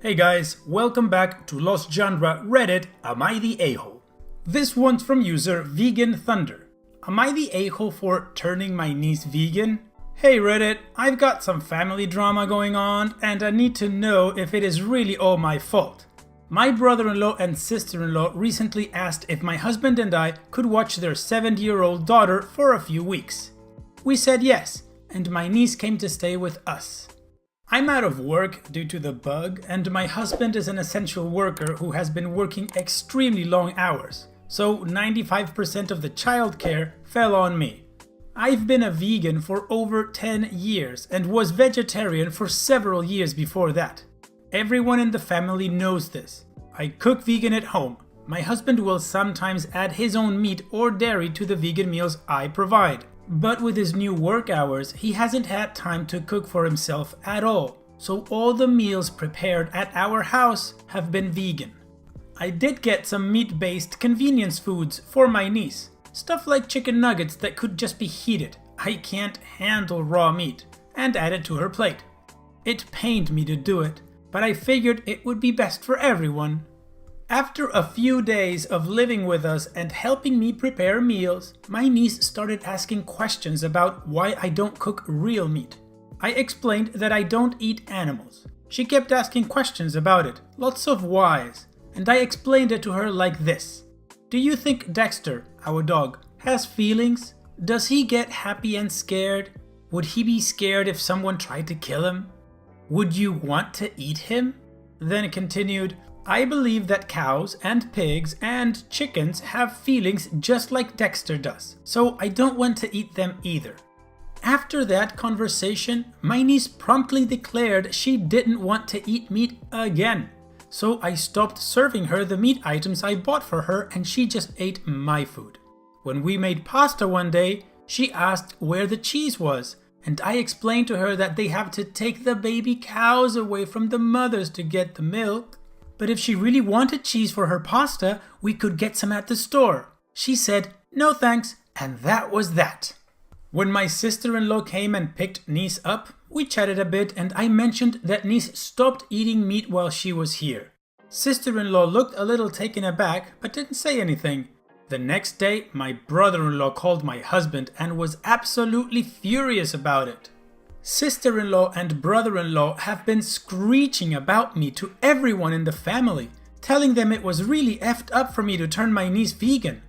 Hey guys, welcome back to Lost Genre Reddit, Am I the A-hole? This one's from user Vegan Thunder. Am I the a-hole for turning my niece vegan? Hey Reddit, I've got some family drama going on and I need to know if it is really all my fault. My brother-in-law and sister-in-law recently asked if my husband and I could watch their 7-year-old daughter for a few weeks. We said yes, and my niece came to stay with us. I'm out of work due to the bug, and my husband is an essential worker who has been working extremely long hours, so 95% of the childcare fell on me. I've been a vegan for over 10 years and was vegetarian for several years before that. Everyone in the family knows this. I cook vegan at home. My husband will sometimes add his own meat or dairy to the vegan meals I provide. But with his new work hours, he hasn't had time to cook for himself at all, so all the meals prepared at our house have been vegan. I did get some meat-based convenience foods for my niece, stuff like chicken nuggets that could just be heated. I can't handle raw meat, and added to her plate. It pained me to do it, but I figured it would be best for everyone. After a few days of living with us and helping me prepare meals, my niece started asking questions about why I don't cook real meat. I explained that I don't eat animals. She kept asking questions about it, lots of whys, and I explained it to her like this. Do you think Dexter, our dog, has feelings? Does he get happy and scared? Would he be scared if someone tried to kill him? Would you want to eat him? Then continued, I believe that cows and pigs and chickens have feelings just like Dexter does, so I don't want to eat them either. After that conversation, my niece promptly declared she didn't want to eat meat again. So I stopped serving her the meat items I bought for her and she just ate my food. When we made pasta one day, she asked where the cheese was, and I explained to her that they have to take the baby cows away from the mothers to get the milk. But if she really wanted cheese for her pasta, we could get some at the store. She said, no thanks, and that was that. When my sister-in-law came and picked niece up, we chatted a bit and I mentioned that niece stopped eating meat while she was here. Sister-in-law looked a little taken aback but didn't say anything. The next day, my brother-in-law called my husband and was absolutely furious about it. Sister-in-law and brother-in-law have been screeching about me to everyone in the family, telling them it was really effed up for me to turn my niece vegan.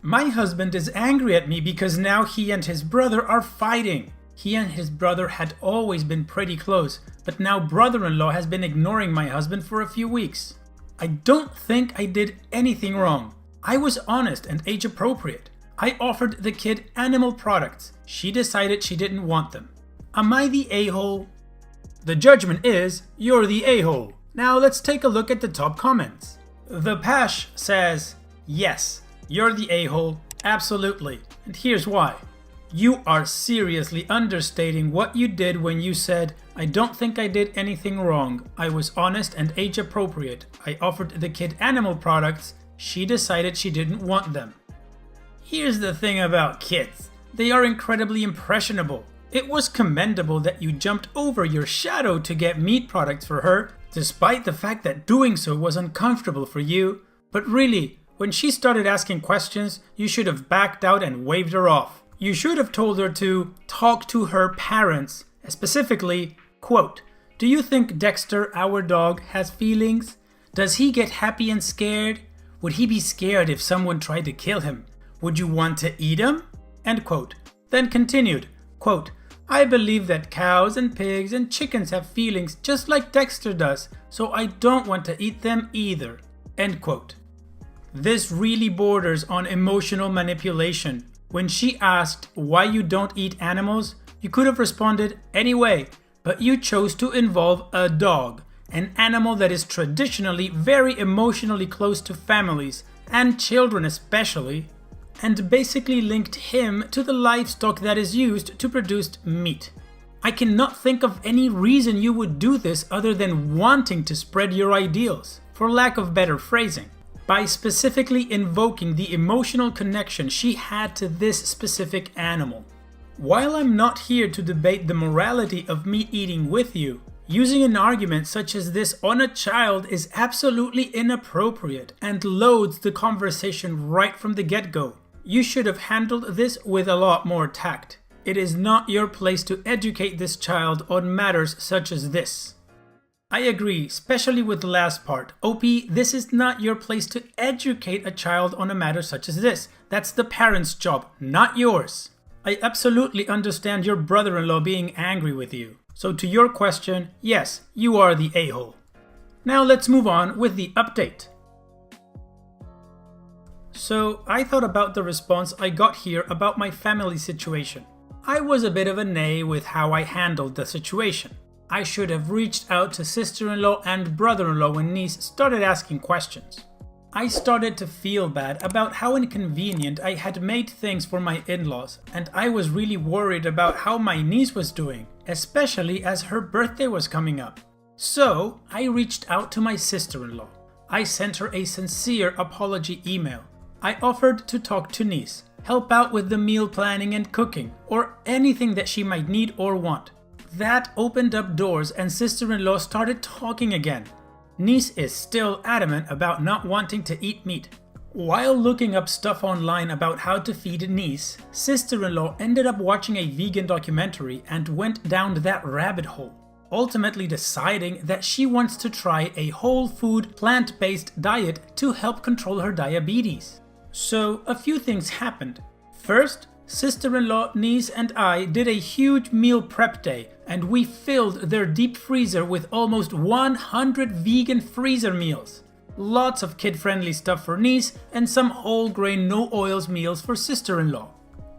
My husband is angry at me because now he and his brother are fighting. He and his brother had always been pretty close, but now brother-in-law has been ignoring my husband for a few weeks. I don't think I did anything wrong. I was honest and age appropriate. I offered the kid animal products. She decided she didn't want them. Am I the a-hole? The judgment is, you're the a-hole. Now let's take a look at the top comments. The Pash says, yes, you're the a-hole, absolutely, and here's why. You are seriously understating what you did when you said, I don't think I did anything wrong. I was honest and age appropriate. I offered the kid animal products. She decided she didn't want them. Here's the thing about kids. They are incredibly impressionable. It was commendable that you jumped over your shadow to get meat products for her, despite the fact that doing so was uncomfortable for you. But really, when she started asking questions, you should have backed out and waved her off. You should have told her to talk to her parents, specifically, quote, do you think Dexter, our dog, has feelings? Does he get happy and scared? Would he be scared if someone tried to kill him? Would you want to eat him? End quote. Then continued, quote, I believe that cows and pigs and chickens have feelings just like Dexter does, so I don't want to eat them either. End quote. This really borders on emotional manipulation. When she asked why you don't eat animals, you could have responded anyway, but you chose to involve a dog, an animal that is traditionally very emotionally close to families, and children especially, and basically linked him to the livestock that is used to produce meat. I cannot think of any reason you would do this other than wanting to spread your ideals, for lack of better phrasing, by specifically invoking the emotional connection she had to this specific animal. While I'm not here to debate the morality of meat eating with you, Using an argument such as this on a child is absolutely inappropriate and loads the conversation right from the get-go. You should have handled this with a lot more tact. It is not your place to educate this child on matters such as this. I agree, especially with the last part. OP, this is not your place to educate a child on a matter such as this. That's the parent's job, not yours. I absolutely understand your brother-in-law being angry with you. So to your question, yes, you are the a-hole. Now let's move on with the update. So I thought about the response I got here about my family situation. I was a bit of a nay with how I handled the situation. I should have reached out to sister-in-law and brother-in-law when niece started asking questions. I started to feel bad about how inconvenient I had made things for my in-laws, and I was really worried about how my niece was doing, especially as her birthday was coming up. So I reached out to my sister-in-law. I sent her a sincere apology email. I offered to talk to niece, help out with the meal planning and cooking, or anything that she might need or want. That opened up doors and sister-in-law started talking again. Niece is still adamant about not wanting to eat meat. While looking up stuff online about how to feed niece, sister-in-law ended up watching a vegan documentary and went down that rabbit hole, ultimately deciding that she wants to try a whole food, plant-based diet to help control her diabetes. So a few things happened. First, sister-in-law, niece and I did a huge meal prep day, and we filled their deep freezer with almost 100 vegan freezer meals. Lots of kid-friendly stuff for niece and some whole grain no oils meals for sister-in-law.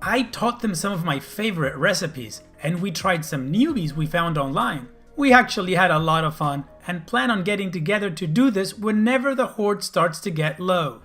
I taught them some of my favorite recipes, and we tried some newbies we found online. We actually had a lot of fun and plan on getting together to do this whenever the horde starts to get low.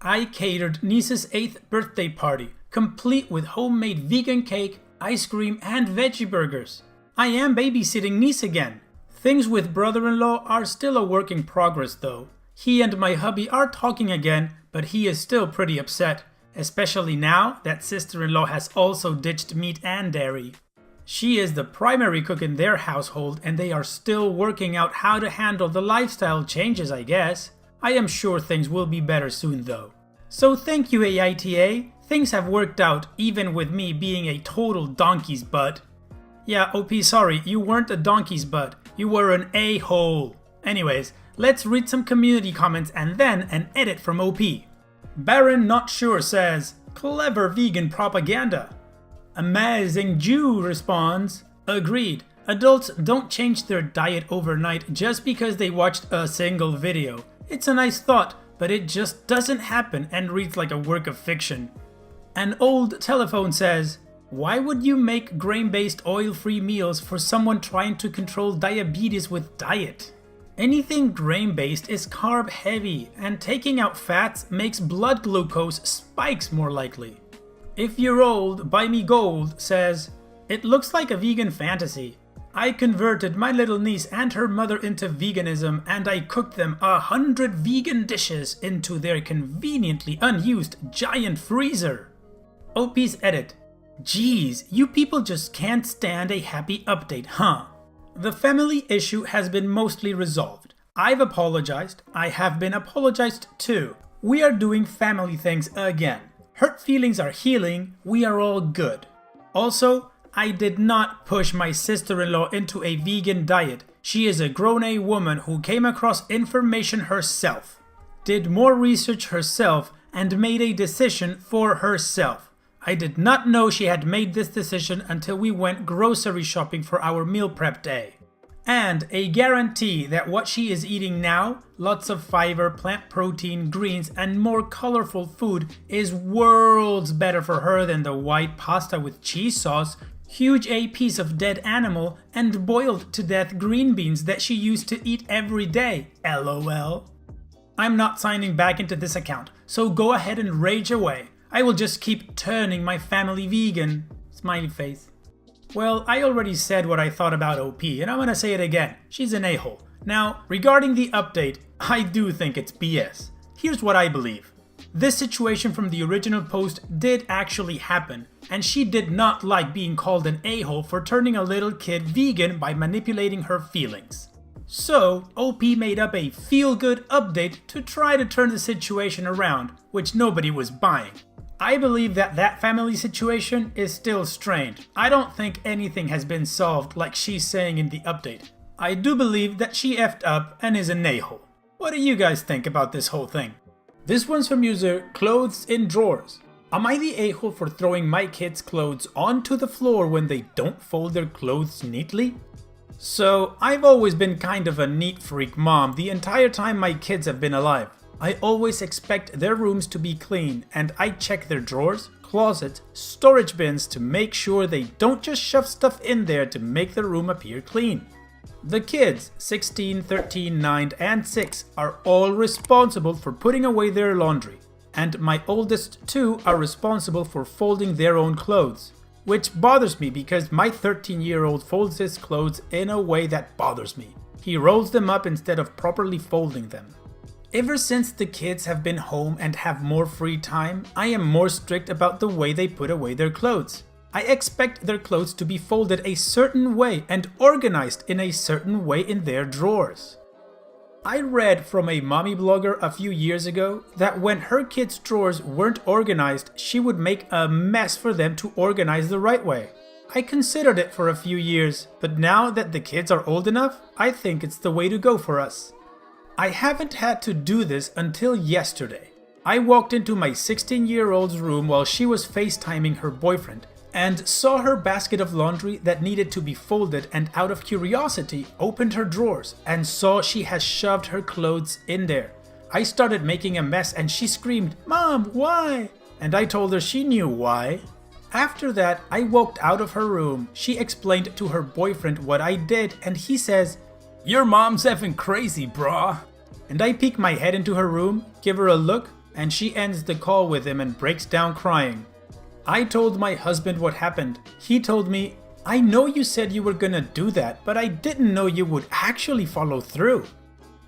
I catered niece's 8th birthday party, complete with homemade vegan cake, ice cream and veggie burgers. I am babysitting niece again. Things with brother-in-law are still a work in progress though. He and my hubby are talking again, but he is still pretty upset, especially now that sister-in-law has also ditched meat and dairy. She is the primary cook in their household and they are still working out how to handle the lifestyle changes, I guess. I am sure things will be better soon though. So thank you AITA, things have worked out even with me being a total donkey's butt. Yeah, OP, sorry, you weren't a donkey's butt, you were an a-hole. Anyways, let's read some community comments and then an edit from OP. Baron Not Sure says, clever vegan propaganda. Amazing Jew responds, agreed, adults don't change their diet overnight just because they watched a single video. It's a nice thought, but it just doesn't happen and reads like a work of fiction. An old telephone says, why would you make grain-based oil-free meals for someone trying to control diabetes with diet? Anything grain-based is carb-heavy, and taking out fats makes blood glucose spikes more likely. If you're old, buy me gold says, it looks like a vegan fantasy. I converted my little niece and her mother into veganism and I cooked them 100 vegan dishes into their conveniently unused giant freezer. OP's edit. Geez, you people just can't stand a happy update, huh? The family issue has been mostly resolved. I've apologized. I have been apologized too. We are doing family things again. Hurt feelings are healing. We are all good. Also, I did not push my sister-in-law into a vegan diet. She is a grown-a woman who came across information herself, did more research herself, and made a decision for herself. I did not know she had made this decision until we went grocery shopping for our meal prep day. And a guarantee that what she is eating now, lots of fiber, plant protein, greens, and more colorful food, is worlds better for her than the white pasta with cheese sauce, huge a piece of dead animal, and boiled to death green beans that she used to eat every day. LOL. I'm not signing back into this account, so go ahead and rage away. I will just keep turning my family vegan. Smiley face. Well, I already said what I thought about OP, and I'm gonna say it again. She's an a-hole. Now, regarding the update, I do think it's BS. Here's what I believe. This situation from the original post did actually happen, and she did not like being called an a-hole for turning a little kid vegan by manipulating her feelings. So, OP made up a feel-good update to try to turn the situation around, which nobody was buying. I believe that family situation is still strained. I don't think anything has been solved like she's saying in the update. I do believe that she effed up and is an a-hole. What do you guys think about this whole thing? This one's from user Clothes in Drawers. Am I the a-hole for throwing my kids' clothes onto the floor when they don't fold their clothes neatly? So, I've always been kind of a neat freak mom the entire time my kids have been alive. I always expect their rooms to be clean, and I check their drawers, closets, storage bins to make sure they don't just shove stuff in there to make the room appear clean. The kids, 16, 13, 9, and 6, are all responsible for putting away their laundry, and my oldest 2 are responsible for folding their own clothes, which bothers me because my 13-year-old folds his clothes in a way that bothers me. He rolls them up instead of properly folding them. Ever since the kids have been home and have more free time, I am more strict about the way they put away their clothes. I expect their clothes to be folded a certain way and organized in a certain way in their drawers. I read from a mommy blogger a few years ago that when her kids' drawers weren't organized, she would make a mess for them to organize the right way. I considered it for a few years, but now that the kids are old enough, I think it's the way to go for us. I haven't had to do this until yesterday. I walked into my 16-year-old's room while she was FaceTiming her boyfriend and saw her basket of laundry that needed to be folded, and out of curiosity opened her drawers and saw she has shoved her clothes in there. I started making a mess and she screamed, "Mom, why?" And I told her she knew why. After that, I walked out of her room. She explained to her boyfriend what I did and he says, "Your mom's effing crazy, brah." And I peek my head into her room, give her a look, and she ends the call with him and breaks down crying. I told my husband what happened. He told me, "I know you said you were gonna do that, but I didn't know you would actually follow through."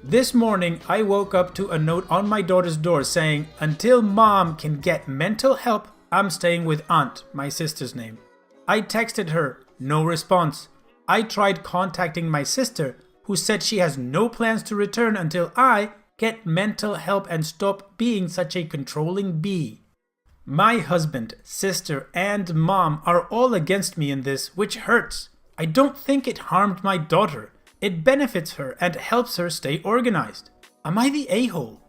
This morning, I woke up to a note on my daughter's door saying, "Until mom can get mental help, I'm staying with Aunt," my sister's name. I texted her, no response. I tried contacting my sister, who said she has no plans to return until I get mental help and stop being such a controlling bee. My husband, sister, and mom are all against me in this, which hurts. I don't think it harmed my daughter. It benefits her and helps her stay organized. Am I the a-hole?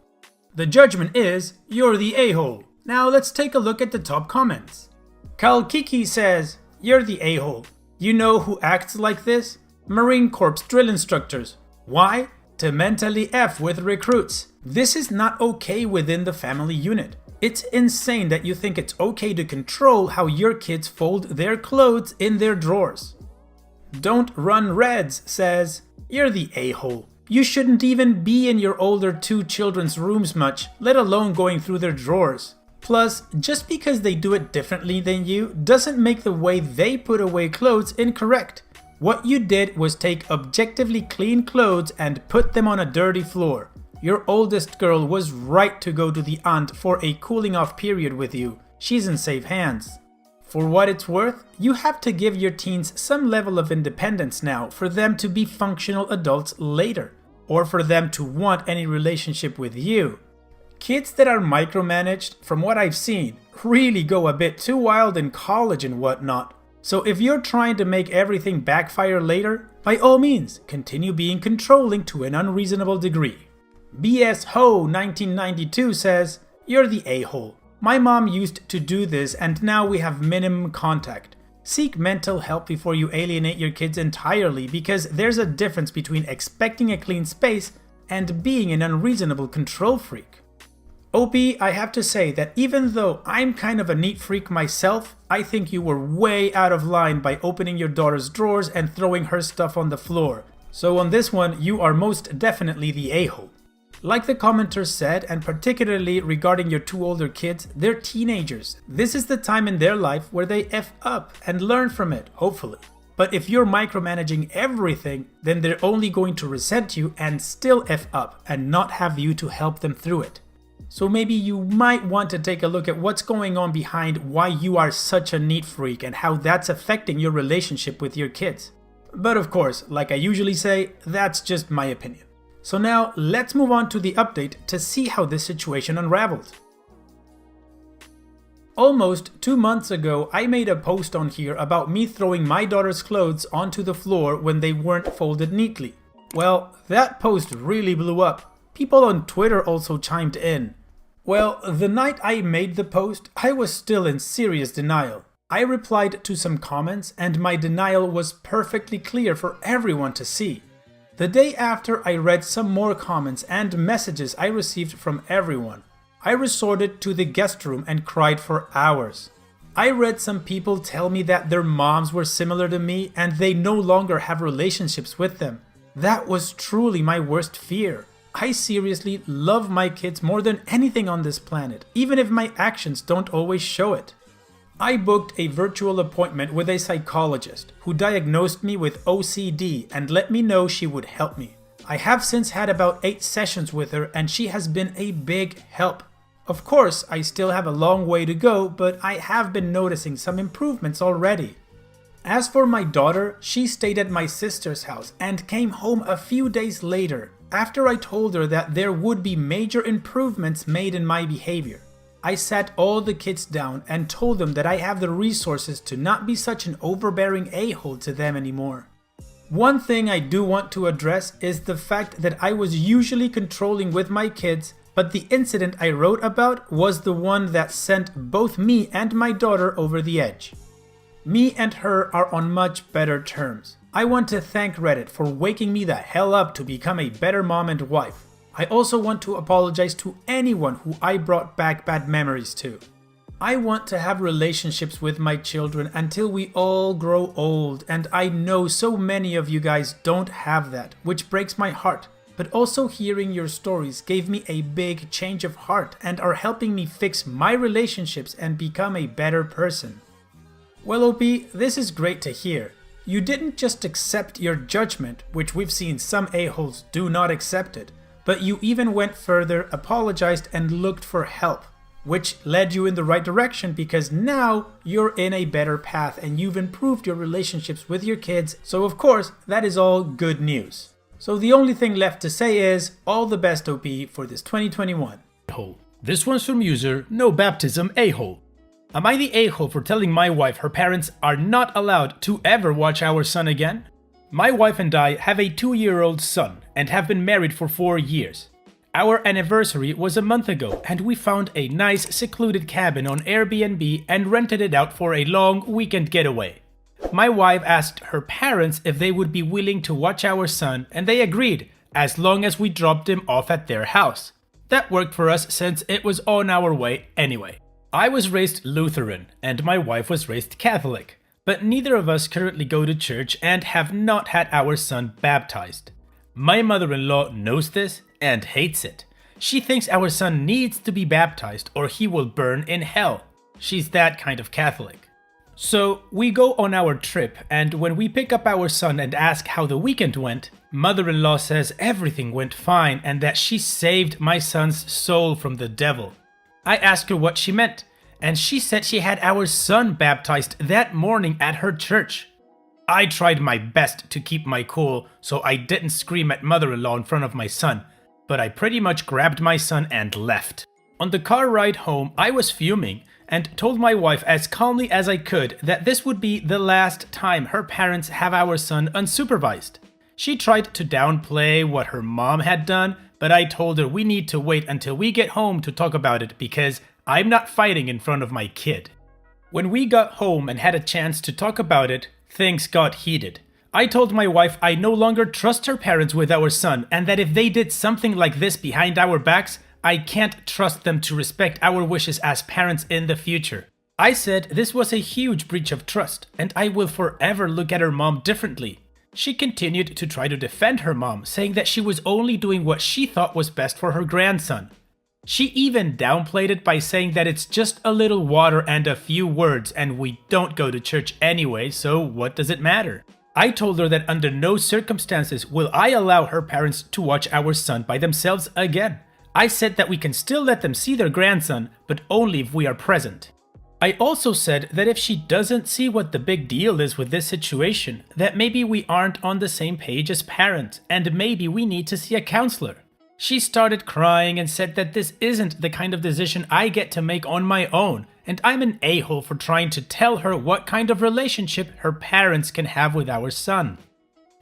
The judgment is, you're the a-hole. Now let's take a look at the top comments. Kalkiki says, "You're the a-hole. You know who acts like this? Marine Corps drill instructors. Why? To mentally F with recruits. This is not okay within the family unit. It's insane that you think it's okay to control how your kids fold their clothes in their drawers." Don't Run Reds says, "You're the a-hole. You shouldn't even be in your older 2 children's rooms much, let alone going through their drawers. Plus, just because they do it differently than you doesn't make the way they put away clothes incorrect. What you did was take objectively clean clothes and put them on a dirty floor. Your oldest girl was right to go to the aunt for a cooling off period with you. She's in safe hands. For what it's worth, you have to give your teens some level of independence now for them to be functional adults later, or for them to want any relationship with you. Kids that are micromanaged, from what I've seen, really go a bit too wild in college and whatnot. So if you're trying to make everything backfire later, by all means, continue being controlling to an unreasonable degree. BS Ho 1992 says, "You're the a-hole. My mom used to do this and now we have minimum contact. Seek mental help before you alienate your kids entirely, because there's a difference between expecting a clean space and being an unreasonable control freak." OP, I have to say that even though I'm kind of a neat freak myself, I think you were way out of line by opening your daughter's drawers and throwing her stuff on the floor. So on this one, you are most definitely the a-hole. Like the commenter said, and particularly regarding your 2 older kids, they're teenagers. This is the time in their life where they F up and learn from it, hopefully. But if you're micromanaging everything, then they're only going to resent you and still F up and not have you to help them through it. So maybe you might want to take a look at what's going on behind why you are such a neat freak and how that's affecting your relationship with your kids. But of course, like I usually say, that's just my opinion. So now let's move on to the update to see how this situation unraveled. Almost 2 months ago, I made a post on here about me throwing my daughter's clothes onto the floor when they weren't folded neatly. Well, that post really blew up. People on Twitter also chimed in. Well, the night I made the post, I was still in serious denial. I replied to some comments and my denial was perfectly clear for everyone to see. The day after, I read some more comments and messages I received from everyone. I resorted to the guest room and cried for hours. I read some people tell me that their moms were similar to me and they no longer have relationships with them. That was truly my worst fear. I seriously love my kids more than anything on this planet, even if my actions don't always show it. I booked a virtual appointment with a psychologist who diagnosed me with OCD and let me know she would help me. I have since had about 8 sessions with her and she has been a big help. Of course, I still have a long way to go, but I have been noticing some improvements already. As for my daughter, she stayed at my sister's house and came home a few days later after I told her that there would be major improvements made in my behavior. I sat all the kids down and told them that I have the resources to not be such an overbearing a-hole to them anymore. One thing I do want to address is the fact that I was usually controlling with my kids, but the incident I wrote about was the one that sent both me and my daughter over the edge. Me and her are on much better terms. I want to thank Reddit for waking me the hell up to become a better mom and wife. I also want to apologize to anyone who I brought back bad memories to. I want to have relationships with my children until we all grow old, and I know so many of you guys don't have that, which breaks my heart. But also hearing your stories gave me a big change of heart and are helping me fix my relationships and become a better person. Well, OP, this is great to hear. You didn't just accept your judgment, which we've seen some a-holes do not accept it, but you even went further, apologized, and looked for help, which led you in the right direction because now you're in a better path and you've improved your relationships with your kids, so of course, that is all good news. So the only thing left to say is, all the best, OP, for this 2021. This one's from user No Baptism A-hole. Am I the a-hole for telling my wife her parents are not allowed to ever watch our son again? My wife and I have a 2-year-old son and have been married for 4 years. Our anniversary was a month ago and we found a nice secluded cabin on Airbnb and rented it out for a long weekend getaway. My wife asked her parents if they would be willing to watch our son and they agreed, as long as we dropped him off at their house. That worked for us since it was on our way anyway. I was raised Lutheran and my wife was raised Catholic, but neither of us currently go to church and have not had our son baptized. My mother-in-law knows this and hates it. She thinks our son needs to be baptized or he will burn in hell. She's that kind of Catholic. So we go on our trip and when we pick up our son and ask how the weekend went, mother-in-law says everything went fine and that she saved my son's soul from the devil. I asked her what she meant, and she said she had our son baptized that morning at her church. I tried my best to keep my cool so I didn't scream at mother-in-law in front of my son, but I pretty much grabbed my son and left. On the car ride home, I was fuming and told my wife as calmly as I could that this would be the last time her parents have our son unsupervised. She tried to downplay what her mom had done, but I told her we need to wait until we get home to talk about it because I'm not fighting in front of my kid. When we got home and had a chance to talk about it, things got heated. I told my wife I no longer trust her parents with our son and that if they did something like this behind our backs, I can't trust them to respect our wishes as parents in the future. I said this was a huge breach of trust and I will forever look at her mom differently. She continued to try to defend her mom, saying that she was only doing what she thought was best for her grandson. She even downplayed it by saying that it's just a little water and a few words and we don't go to church anyway, so what does it matter? I told her that under no circumstances will I allow her parents to watch our son by themselves again. I said that we can still let them see their grandson, but only if we are present. I also said that if she doesn't see what the big deal is with this situation, that maybe we aren't on the same page as parents, and maybe we need to see a counselor. She started crying and said that this isn't the kind of decision I get to make on my own, and I'm an a-hole for trying to tell her what kind of relationship her parents can have with our son.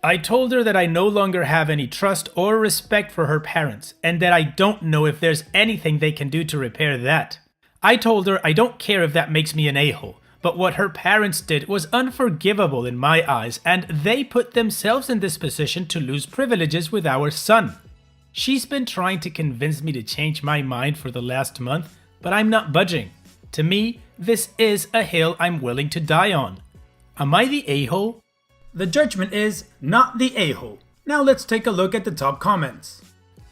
I told her that I no longer have any trust or respect for her parents, and that I don't know if there's anything they can do to repair that. I told her I don't care if that makes me an a-hole, but what her parents did was unforgivable in my eyes, and they put themselves in this position to lose privileges with our son. She's been trying to convince me to change my mind for the last month, but I'm not budging. To me, this is a hill I'm willing to die on. Am I the a-hole? The judgment is not the a-hole. Now let's take a look at the top comments.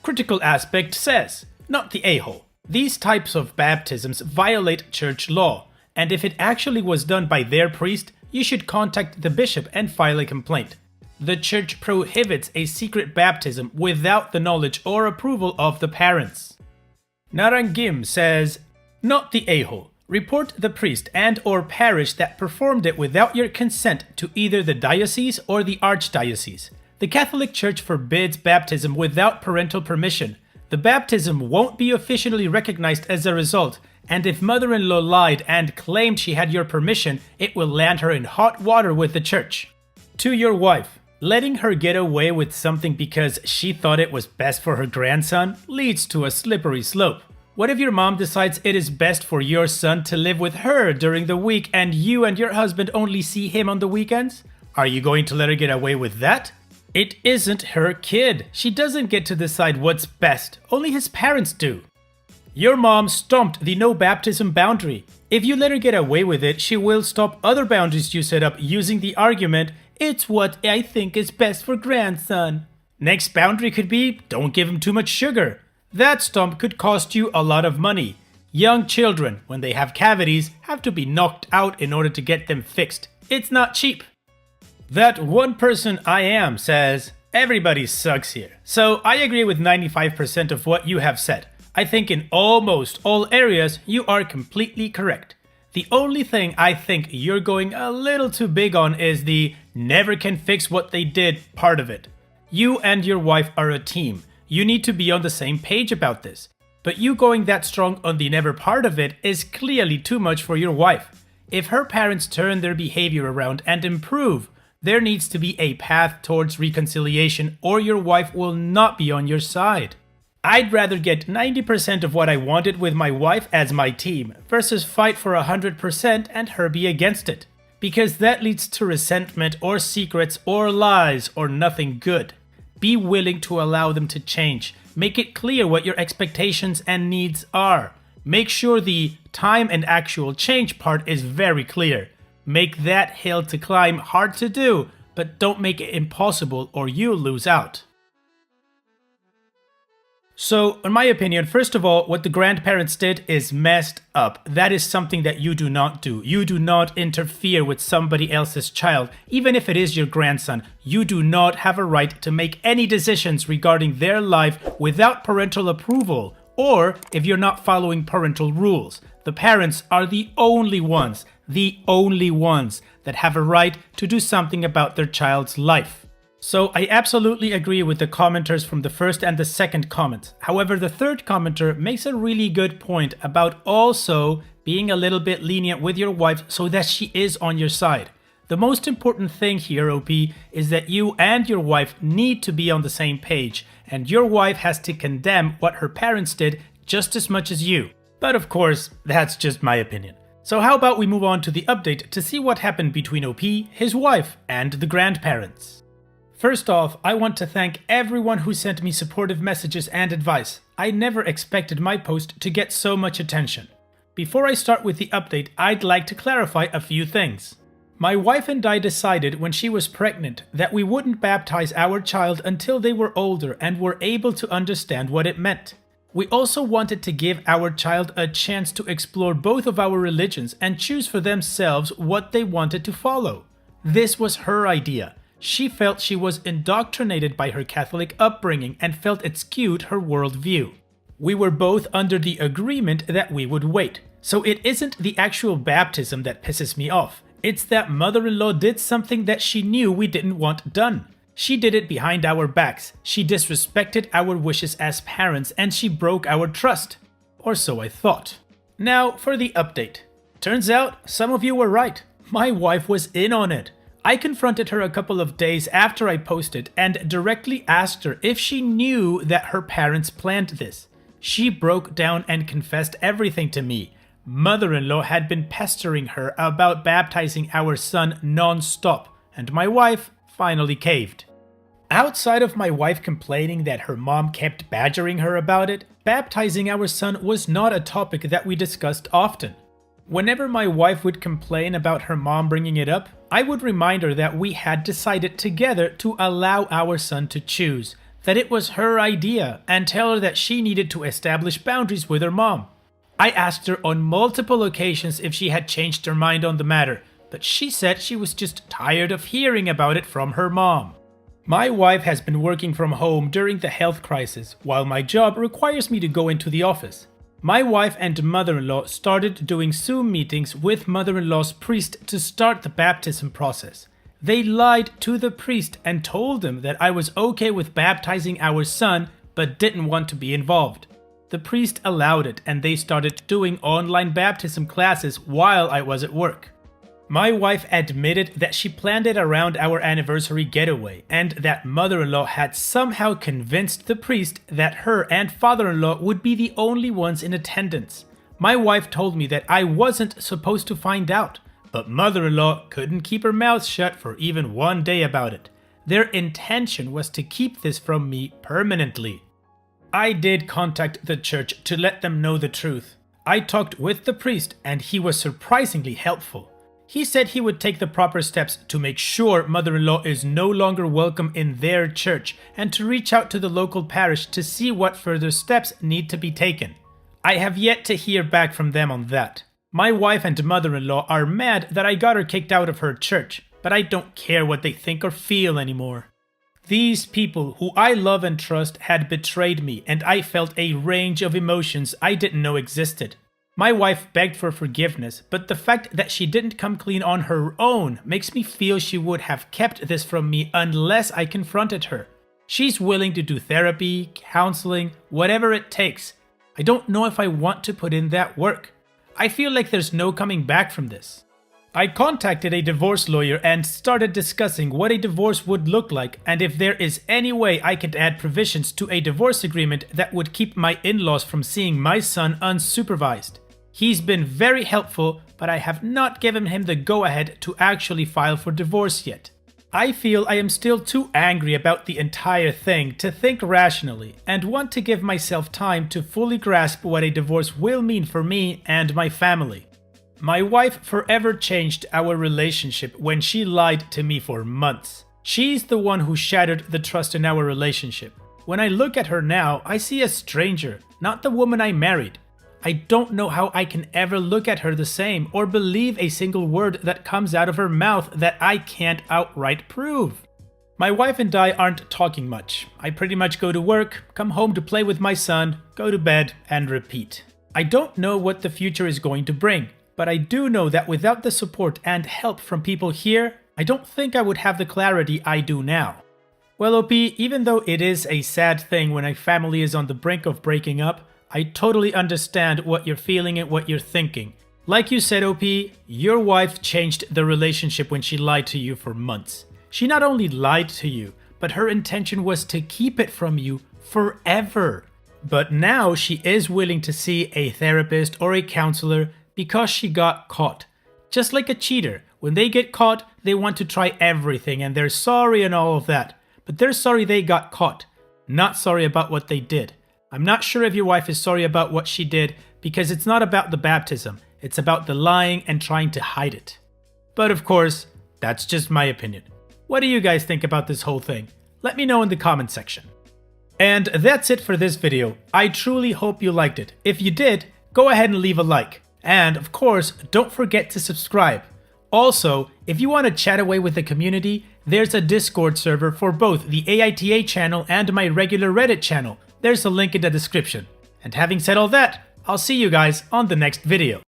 Critical Aspect says, not the a-hole. These types of baptisms violate church law, and if it actually was done by their priest, you should contact the bishop and file a complaint. The church prohibits a secret baptism without the knowledge or approval of the parents. Narangim says, not the a-hole. Report the priest and or parish that performed it without your consent to either the diocese or the archdiocese. The Catholic Church forbids baptism without parental permission. The baptism won't be officially recognized as a result, and if mother-in-law lied and claimed she had your permission, it will land her in hot water with the church. To your wife, letting her get away with something because she thought it was best for her grandson leads to a slippery slope. What if your mom decides it is best for your son to live with her during the week and you and your husband only see him on the weekends? Are you going to let her get away with that? It isn't her kid. She doesn't get to decide what's best. Only his parents do. Your mom stomped the no baptism boundary. If you let her get away with it, she will stop other boundaries you set up using the argument, it's what I think is best for grandson. Next boundary could be, don't give him too much sugar. That stomp could cost you a lot of money. Young children, when they have cavities, have to be knocked out in order to get them fixed. It's not cheap. That one person I am says, everybody sucks here. So I agree with 95% of what you have said. I think in almost all areas you are completely correct. The only thing I think you're going a little too big on is the never can fix what they did part of it. You and your wife are a team. You need to be on the same page about this. But you going that strong on the never part of it is clearly too much for your wife. If her parents turn their behavior around and improve, there needs to be a path towards reconciliation or your wife will not be on your side. I'd rather get 90% of what I wanted with my wife as my team versus fight for 100% and her be against it. Because that leads to resentment or secrets or lies or nothing good. Be willing to allow them to change. Make it clear what your expectations and needs are. Make sure the time and actual change part is very clear. Make that hill to climb hard to do, but don't make it impossible or you'll lose out. So, in my opinion, first of all, what the grandparents did is messed up. That is something that you do not do. You do not interfere with somebody else's child, even if it is your grandson. You do not have a right to make any decisions regarding their life without parental approval, or if you're not following parental rules. The parents are the only ones that have a right to do something about their child's life. So I absolutely agree with the commenters from the first and the second comment. However, the third commenter makes a really good point about also being a little bit lenient with your wife so that she is on your side. The most important thing here, OP, is that you and your wife need to be on the same page, and your wife has to condemn what her parents did just as much as you. But of course, that's just my opinion. So how about we move on to the update to see what happened between OP, his wife, and the grandparents. First off, I want to thank everyone who sent me supportive messages and advice. I never expected my post to get so much attention. Before I start with the update, I'd like to clarify a few things. My wife and I decided when she was pregnant that we wouldn't baptize our child until they were older and were able to understand what it meant. We also wanted to give our child a chance to explore both of our religions and choose for themselves what they wanted to follow. This was her idea. She felt she was indoctrinated by her Catholic upbringing and felt it skewed her worldview. We were both under the agreement that we would wait. So it isn't the actual baptism that pisses me off. It's that mother-in-law did something that she knew we didn't want done. She did it behind our backs. She disrespected our wishes as parents and she broke our trust. Or so I thought. Now for the update. Turns out some of you were right. My wife was in on it. I confronted her a couple of days after I posted and directly asked her if she knew that her parents planned this. She broke down and confessed everything to me. Mother-in-law had been pestering her about baptizing our son non-stop, and my wife finally caved. Outside of my wife complaining that her mom kept badgering her about it, baptizing our son was not a topic that we discussed often. Whenever my wife would complain about her mom bringing it up, I would remind her that we had decided together to allow our son to choose, that it was her idea, and tell her that she needed to establish boundaries with her mom. I asked her on multiple occasions if she had changed her mind on the matter, but she said she was just tired of hearing about it from her mom. My wife has been working from home during the health crisis, while my job requires me to go into the office. My wife and mother-in-law started doing Zoom meetings with mother-in-law's priest to start the baptism process. They lied to the priest and told him that I was okay with baptizing our son, but didn't want to be involved. The priest allowed it and they started doing online baptism classes while I was at work. My wife admitted that she planned it around our anniversary getaway and that mother-in-law had somehow convinced the priest that her and father-in-law would be the only ones in attendance. My wife told me that I wasn't supposed to find out, but mother-in-law couldn't keep her mouth shut for even one day about it. Their intention was to keep this from me permanently. I did contact the church to let them know the truth. I talked with the priest and he was surprisingly helpful. He said he would take the proper steps to make sure mother-in-law is no longer welcome in their church and to reach out to the local parish to see what further steps need to be taken. I have yet to hear back from them on that. My wife and mother-in-law are mad that I got her kicked out of her church, but I don't care what they think or feel anymore. These people who I love and trust had betrayed me and I felt a range of emotions I didn't know existed. My wife begged for forgiveness, but the fact that she didn't come clean on her own makes me feel she would have kept this from me unless I confronted her. She's willing to do therapy, counseling, whatever it takes. I don't know if I want to put in that work. I feel like there's no coming back from this. I contacted a divorce lawyer and started discussing what a divorce would look like and if there is any way I could add provisions to a divorce agreement that would keep my in-laws from seeing my son unsupervised. He's been very helpful, but I have not given him the go-ahead to actually file for divorce yet. I feel I am still too angry about the entire thing to think rationally and want to give myself time to fully grasp what a divorce will mean for me and my family. My wife forever changed our relationship when she lied to me for months. She's the one who shattered the trust in our relationship. When I look at her now, I see a stranger, not the woman I married. I don't know how I can ever look at her the same or believe a single word that comes out of her mouth that I can't outright prove. My wife and I aren't talking much. I pretty much go to work, come home to play with my son, go to bed, and repeat. I don't know what the future is going to bring. But I do know that without the support and help from people here, I don't think I would have the clarity I do now. Well, OP, even though it is a sad thing when a family is on the brink of breaking up, I totally understand what you're feeling and what you're thinking. Like you said, OP, your wife changed the relationship when she lied to you for months. She not only lied to you, but her intention was to keep it from you forever. But now she is willing to see a therapist or a counselor because she got caught. Just like a cheater, when they get caught, they want to try everything and they're sorry and all of that. But they're sorry they got caught, not sorry about what they did. I'm not sure if your wife is sorry about what she did because it's not about the baptism. It's about the lying and trying to hide it. But of course, that's just my opinion. What do you guys think about this whole thing? Let me know in the comment section. And that's it for this video. I truly hope you liked it. If you did, go ahead and leave a like. And of course, don't forget to subscribe. Also, if you want to chat away with the community, there's a Discord server for both the AITA channel and my regular Reddit channel. There's a link in the description. And having said all that, I'll see you guys on the next video.